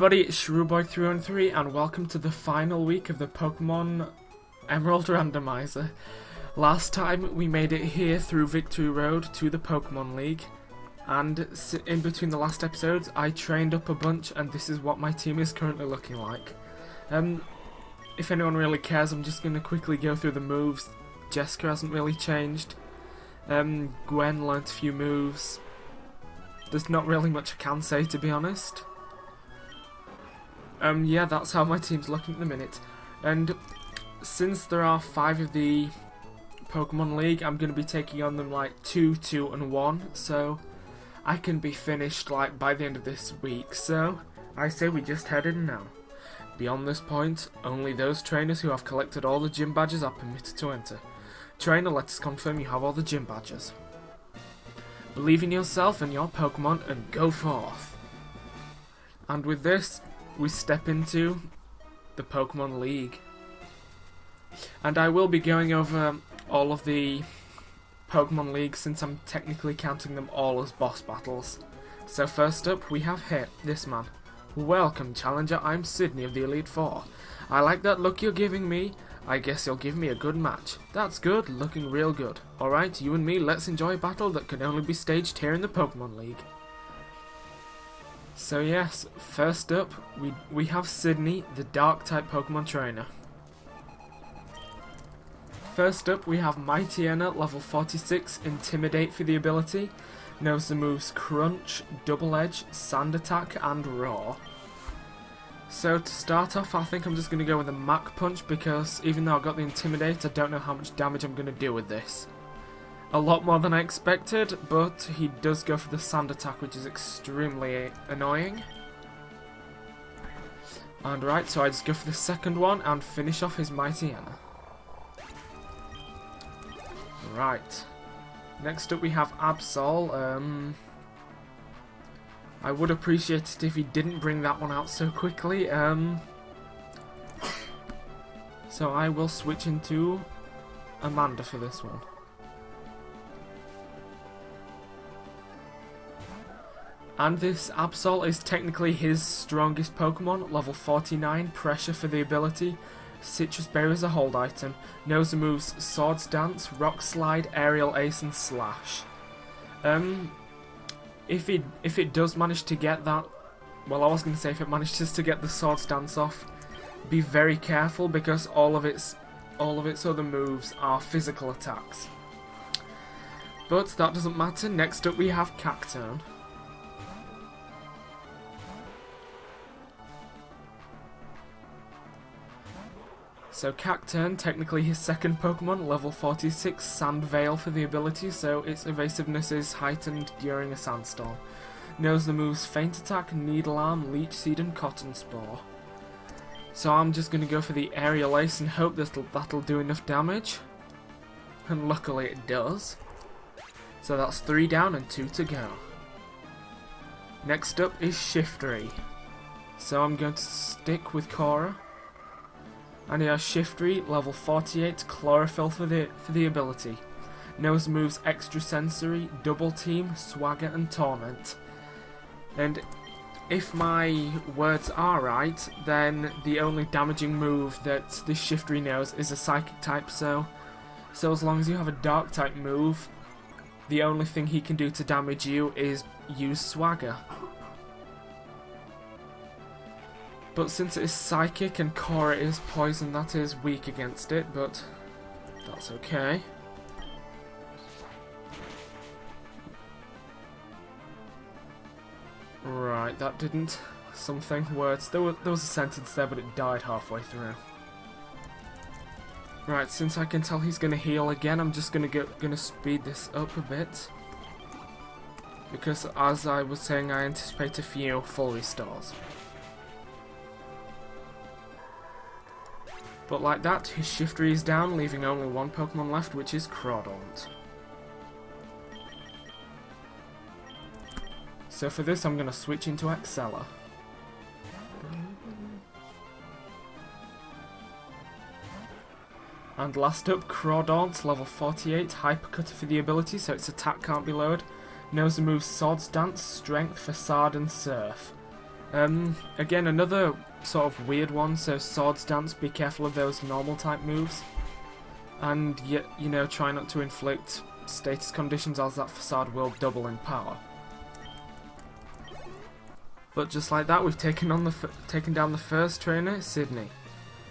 everybody, it's Shrewboy313 and welcome to the final week of the Pokemon Emerald Randomizer. Last time we made it here through Victory Road to the Pokemon League, and in between the last episodes I trained up a bunch and this is what my team is currently looking like. If anyone really cares, I'm just going to quickly go through the moves. Jessica hasn't really changed. Gwen learnt a few moves. There's not really much I can say, to be honest. Yeah, that's how my team's looking at the minute. And since there are 5 of the Pokemon League, I'm going to be taking on them like 2, 2, and 1. So I can be finished like by the end of this week. So I say we just head in now. Beyond this point, only those trainers who have collected all the gym badges are permitted to enter. Trainer, let us confirm you have all the gym badges. Believe in yourself and your Pokemon and go forth. And with this, we step into the Pokemon League. And I will be going over all of the Pokemon League since I'm technically counting them all as boss battles. So first up, we have here, this man. Welcome, Challenger, I'm Sidney of the Elite Four. I like that look you're giving me. I guess you'll give me a good match. That's good, looking real good. Alright, you and me, let's enjoy a battle that can only be staged here in the Pokemon League. So yes, first up, we have Sidney, the Dark-type Pokemon Trainer. First up, we have Mightyena, level 46, Intimidate for the ability. Knows the moves Crunch, Double Edge, Sand Attack, and Roar. So to start off, I think I'm just going to go with a Mach Punch because even though I got the Intimidate, I don't know how much damage I'm going to do with this. A lot more than I expected, but he does go for the Sand Attack, which is extremely annoying. And right, so I just go for the second one and finish off his Mightyena. Right. Next up we have Absol. I would appreciate it if he didn't bring that one out so quickly. So I will switch into Amanda for this one. And this Absol is technically his strongest Pokemon, level 49, Pressure for the ability. Citrus Berry is a hold item. Knows the moves Swords Dance, Rock Slide, Aerial Ace, and Slash. If it does manage to get that, well, I was going to say if it manages to get the Swords Dance off, be very careful because all of its other moves are physical attacks. But that doesn't matter. Next up we have Cacturne. So Cacturne, technically his second Pokemon, level 46, Sand Veil for the ability, so its evasiveness is heightened during a sandstorm. Knows the moves Feint Attack, Needle Arm, Leech Seed, and Cotton Spore. So I'm just going to go for the Aerial Ace and hope that'll do enough damage. And luckily it does. So that's 3 down and 2 to go. Next up is Shiftry. So I'm going to stick with Cora. And he has Shiftry, level 48, Chlorophyll for the ability. Knows moves Extra Sensory, Double Team, Swagger, and Torment. And if my words are right, then the only damaging move that this Shiftry knows is a Psychic type, so as long as you have a Dark type move, the only thing he can do to damage you is use Swagger. But since it is Psychic and Cora is Poison, that is weak against it, but that's okay. Right, that didn't... something words. There was a sentence there, but it died halfway through. Right, since I can tell he's going to heal again, I'm just going to speed this up a bit. Because as I was saying, I anticipate a few full restores. But like that, his Shiftry is down, leaving only one Pokemon left, which is Crawdaunt. So for this, I'm going to switch into Excella. And last up, Crawdaunt, level 48, Hypercutter for the ability, so its attack can't be lowered. Knows the moves Swords Dance, Strength, Facade, and Surf. Again, another sort of weird one, so Swords Dance, be careful of those normal type moves. And yet, you know, try not to inflict status conditions as that facade will double in power. But just like that, we've taken down the first trainer, Sidney.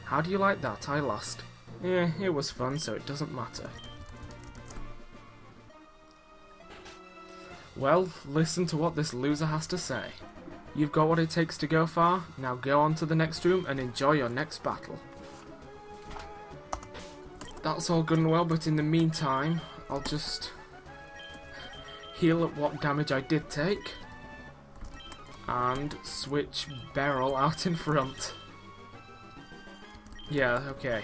How do you like that? I lost. Yeah, it was fun, so it doesn't matter. Well, listen to what this loser has to say. You've got what it takes to go far, now go on to the next room and enjoy your next battle. That's all good and well, but in the meantime, I'll just heal up what damage I did take and switch Beryl out in front. Yeah, okay.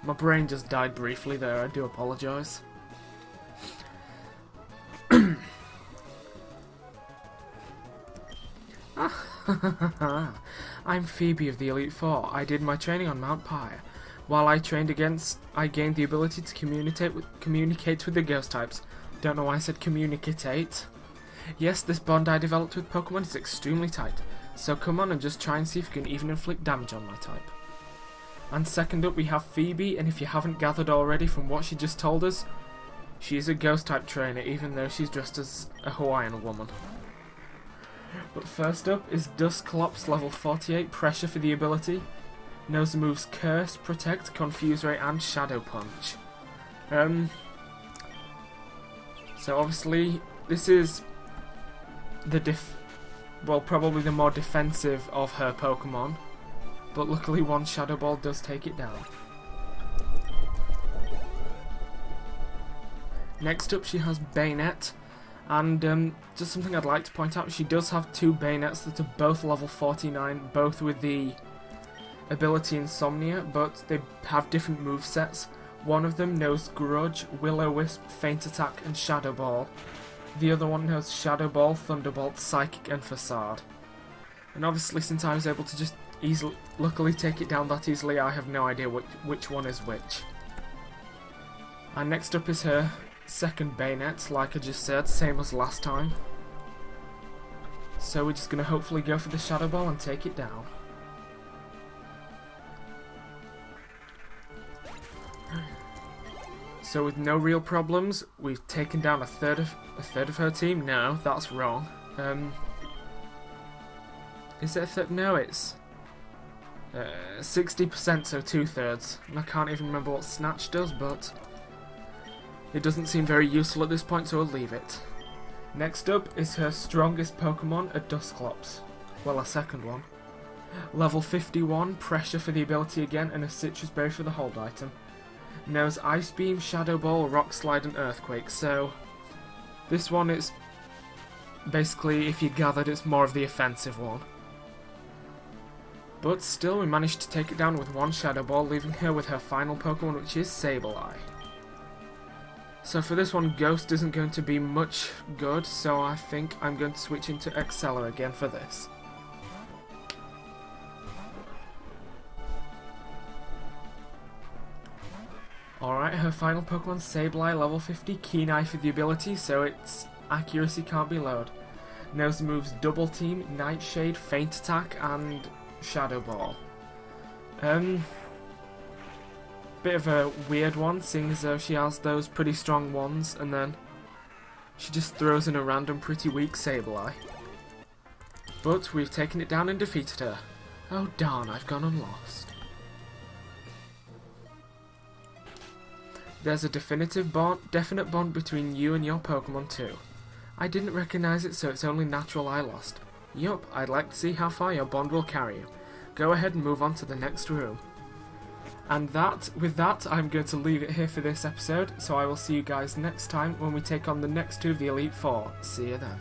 My brain just died briefly there, I do apologise. I'm Phoebe of the Elite Four. I did my training on Mount Pyre. While I gained the ability to communicate with the ghost types. Don't know why I said communicate. Yes, this bond I developed with Pokemon is extremely tight, so come on and just try and see if you can even inflict damage on my type. And second up we have Phoebe, and if you haven't gathered already from what she just told us, she is a ghost type trainer even though she's dressed as a Hawaiian woman. But first up is Dusclops level 48, pressure for the ability. Knows the moves Curse, Protect, Confuse Ray and Shadow Punch. So obviously this is probably the more defensive of her Pokemon, but luckily one Shadow Ball does take it down. Next up she has Bayonet, and just something I'd like to point out, she does have two Bayonets that are both level 49, both with the ability Insomnia, but they have different movesets. One of them knows Grudge, Will-O-Wisp, Feint Attack and Shadow Ball. The other one knows Shadow Ball, Thunderbolt, Psychic and Facade. And obviously since I was able to just luckily take it down that easily, I have no idea which one is which. And next up is her second Bayonet, like I just said, same as last time. So we're just going to hopefully go for the Shadow Ball and take it down. So with no real problems, we've taken down a third of her team. No, that's wrong. Is it a third? No, it's 60%, so 2/3. And I can't even remember what Snatch does, but it doesn't seem very useful at this point, so I'll leave it. Next up is her strongest Pokemon, a Dusclops. Well, a second one. Level 51, pressure for the ability again, and a Citrus Berry for the hold item. Knows Ice Beam, Shadow Ball, Rock Slide and Earthquake, so this one is basically, if you gathered, it's more of the offensive one. But still, we managed to take it down with one Shadow Ball, leaving her with her final Pokemon, which is Sableye. So for this one, Ghost isn't going to be much good, so I think I'm going to switch into Excella again for this. Alright, her final Pokemon, Sableye, level 50, Keen Eye for the ability, so its accuracy can't be lowered. Knows the moves Double Team, Nightshade, Feint Attack, and Shadow Ball. Bit of a weird one, seeing as though she has those pretty strong ones, and then she just throws in a random pretty weak Sableye. But we've taken it down and defeated her. Oh darn, I've gone and lost. There's a definite bond between you and your Pokemon too. I didn't recognize it, so it's only natural I lost. Yup, I'd like to see how far your bond will carry you. Go ahead and move on to the next room. And with that, I'm going to leave it here for this episode, so I will see you guys next time when we take on the next two of the Elite Four. See you then.